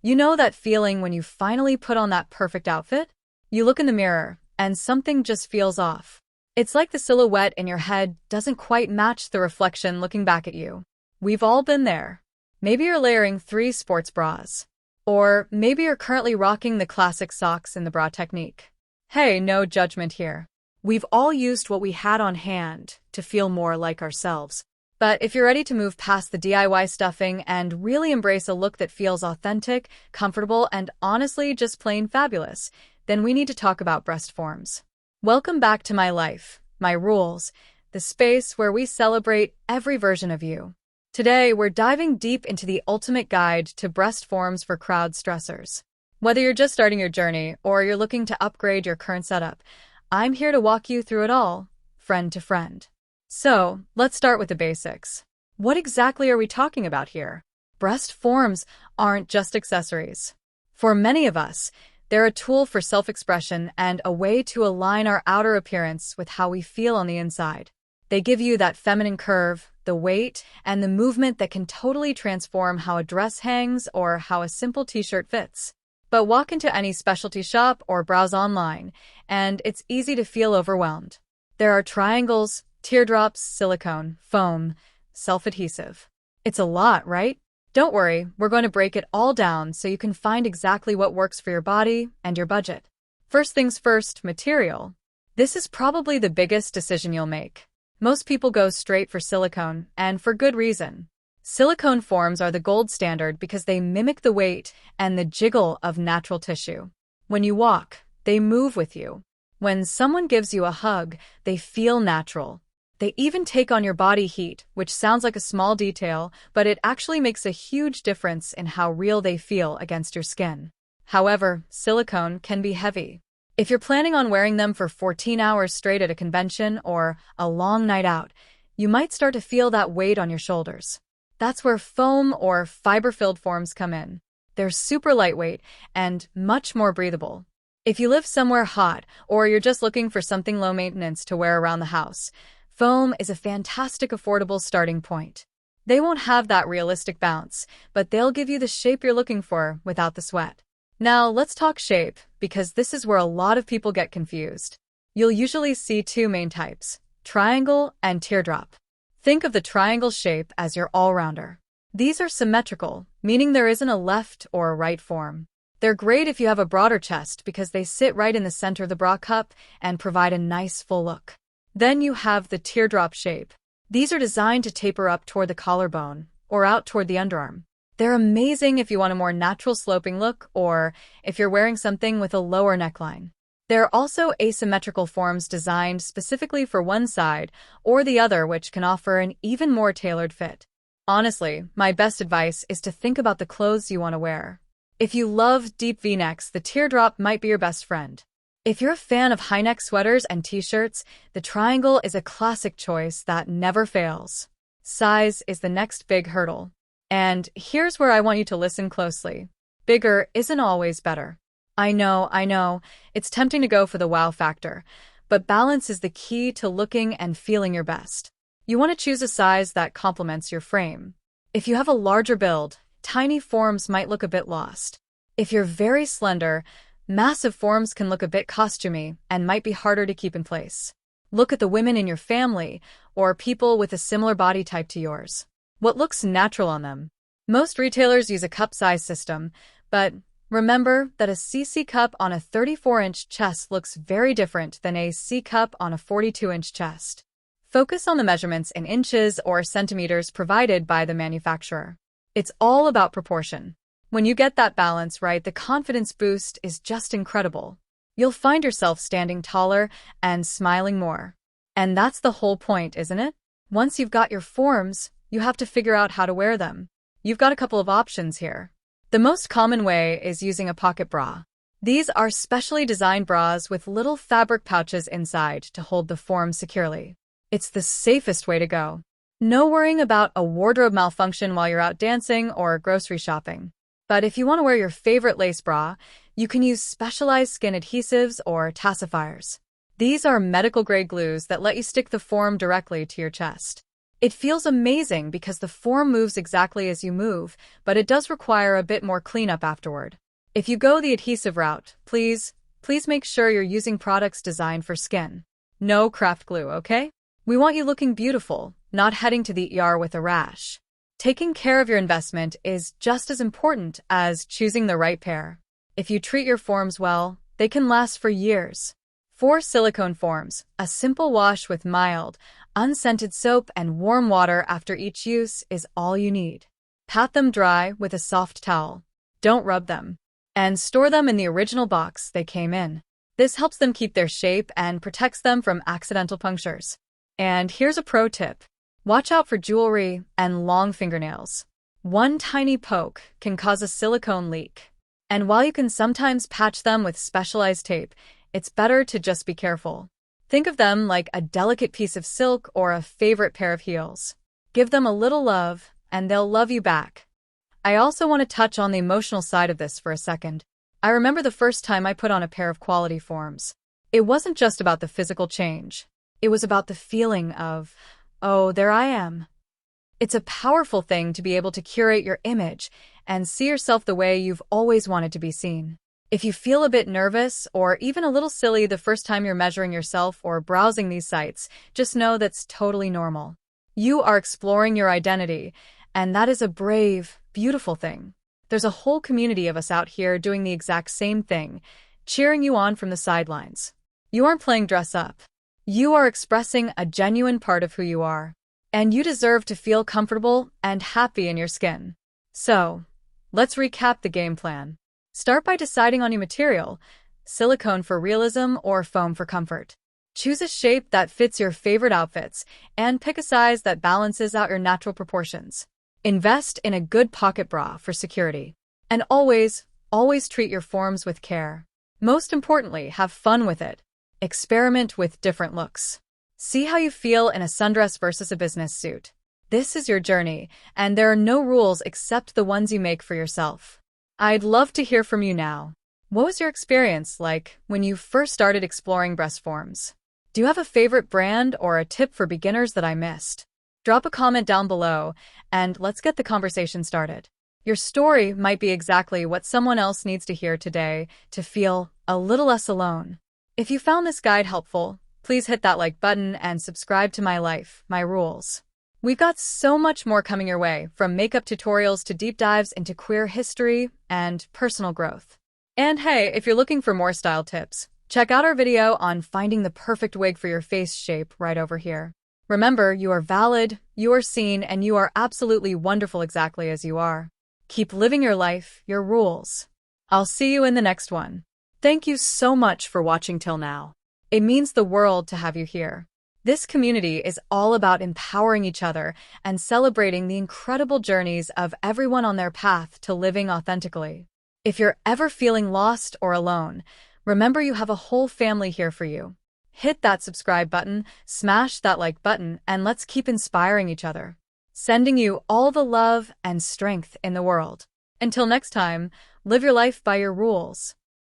You know that feeling when you finally put on that perfect outfit? You look in the mirror, and something just feels off. It's like the silhouette in your head doesn't quite match the reflection looking back at you. We've all been there. Maybe you're layering 3 sports bras. Or maybe you're currently rocking the classic socks in the bra technique. Hey, no judgment here. We've all used what we had on hand to feel more like ourselves. But if you're ready to move past the DIY stuffing and really embrace a look that feels authentic, comfortable, and honestly just plain fabulous, then we need to talk about breast forms. Welcome back to my life, my rules, the space where we celebrate every version of you. Today, we're diving deep into the ultimate guide to breast forms for Crossdressers. Whether you're just starting your journey or you're looking to upgrade your current setup, I'm here to walk you through it all, friend to friend. So, let's start with the basics. What exactly are we talking about here? Breast forms aren't just accessories. For many of us, they're a tool for self-expression and a way to align our outer appearance with how we feel on the inside. They give you that feminine curve, the weight, and the movement that can totally transform how a dress hangs or how a simple t-shirt fits. But walk into any specialty shop or browse online, and it's easy to feel overwhelmed. There are triangles, teardrops, silicone, foam, self-adhesive. It's a lot, right? Don't worry, we're going to break it all down so you can find exactly what works for your body and your budget. First things first, material. This is probably the biggest decision you'll make. Most people go straight for silicone, and for good reason. Silicone forms are the gold standard because they mimic the weight and the jiggle of natural tissue. When you walk, they move with you. When someone gives you a hug, they feel natural. They even take on your body heat, which sounds like a small detail, but it actually makes a huge difference in how real they feel against your skin. However, silicone can be heavy. If you're planning on wearing them for 14 hours straight at a convention or a long night out, you might start to feel that weight on your shoulders. That's where foam or fiber-filled forms come in. They're super lightweight and much more breathable. If you live somewhere hot or you're just looking for something low maintenance to wear around the house, foam is a fantastic affordable starting point. They won't have that realistic bounce, but they'll give you the shape you're looking for without the sweat. Now, let's talk shape, because this is where a lot of people get confused. You'll usually see 2 main types, triangle and teardrop. Think of the triangle shape as your all-rounder. These are symmetrical, meaning there isn't a left or a right form. They're great if you have a broader chest because they sit right in the center of the bra cup and provide a nice full look. Then you have the teardrop shape. These are designed to taper up toward the collarbone or out toward the underarm. They're amazing if you want a more natural sloping look or if you're wearing something with a lower neckline. There are also asymmetrical forms designed specifically for one side or the other, which can offer an even more tailored fit. Honestly, my best advice is to think about the clothes you want to wear. If you love deep V-necks, the teardrop might be your best friend. If you're a fan of high-neck sweaters and t-shirts, the triangle is a classic choice that never fails. Size is the next big hurdle. And here's where I want you to listen closely. Bigger isn't always better. I know, it's tempting to go for the wow factor, but balance is the key to looking and feeling your best. You want to choose a size that complements your frame. If you have a larger build, tiny forms might look a bit lost. If you're very slender, massive forms can look a bit costumey and might be harder to keep in place. Look at the women in your family or people with a similar body type to yours. What looks natural on them? Most retailers use a cup size system, but remember that a CC cup on a 34-inch chest looks very different than a C cup on a 42-inch chest. Focus on the measurements in inches or centimeters provided by the manufacturer. It's all about proportion. When you get that balance right, the confidence boost is just incredible. You'll find yourself standing taller and smiling more. And that's the whole point, isn't it? Once you've got your forms, you have to figure out how to wear them. You've got a couple of options here. The most common way is using a pocket bra. These are specially designed bras with little fabric pouches inside to hold the form securely. It's the safest way to go. No worrying about a wardrobe malfunction while you're out dancing or grocery shopping. But if you want to wear your favorite lace bra, you can use specialized skin adhesives or tassifiers. These are medical-grade glues that let you stick the form directly to your chest. It feels amazing because the form moves exactly as you move, but it does require a bit more cleanup afterward. If you go the adhesive route, please make sure you're using products designed for skin. No craft glue, okay? We want you looking beautiful, not heading to the ER with a rash. Taking care of your investment is just as important as choosing the right pair. If you treat your forms well, they can last for years. 4 silicone forms, a simple wash with mild, unscented soap and warm water after each use is all you need. Pat them dry with a soft towel. Don't rub them. And store them in the original box they came in. This helps them keep their shape and protects them from accidental punctures. And here's a pro tip. Watch out for jewelry and long fingernails. One tiny poke can cause a silicone leak. And while you can sometimes patch them with specialized tape, it's better to just be careful. Think of them like a delicate piece of silk or a favorite pair of heels. Give them a little love, and they'll love you back. I also want to touch on the emotional side of this for a second. I remember the first time I put on a pair of quality forms. It wasn't just about the physical change. It was about the feeling of, oh, there I am. It's a powerful thing to be able to curate your image and see yourself the way you've always wanted to be seen. If you feel a bit nervous or even a little silly the first time you're measuring yourself or browsing these sites, just know that's totally normal. You are exploring your identity, and that is a brave, beautiful thing. There's a whole community of us out here doing the exact same thing, cheering you on from the sidelines. You aren't playing dress up. You are expressing a genuine part of who you are, and you deserve to feel comfortable and happy in your skin. So, let's recap the game plan. Start by deciding on your material, silicone for realism or foam for comfort. Choose a shape that fits your favorite outfits, and pick a size that balances out your natural proportions. Invest in a good pocket bra for security. And always treat your forms with care. Most importantly, have fun with it. Experiment with different looks. See how you feel in a sundress versus a business suit. This is your journey, and there are no rules except the ones you make for yourself. I'd love to hear from you now. What was your experience like when you first started exploring breast forms? Do you have a favorite brand or a tip for beginners that I missed? Drop a comment down below, and let's get the conversation started. Your story might be exactly what someone else needs to hear today to feel a little less alone. If you found this guide helpful, please hit that like button and subscribe to my life, my rules. We've got so much more coming your way, from makeup tutorials to deep dives into queer history and personal growth. And hey, if you're looking for more style tips, check out our video on finding the perfect wig for your face shape right over here. Remember, you are valid, you are seen, and you are absolutely wonderful exactly as you are. Keep living your life, your rules. I'll see you in the next one. Thank you so much for watching till now. It means the world to have you here. This community is all about empowering each other and celebrating the incredible journeys of everyone on their path to living authentically. If you're ever feeling lost or alone, remember you have a whole family here for you. Hit that subscribe button, smash that like button, and let's keep inspiring each other. Sending you all the love and strength in the world. Until next time, live your life by your rules.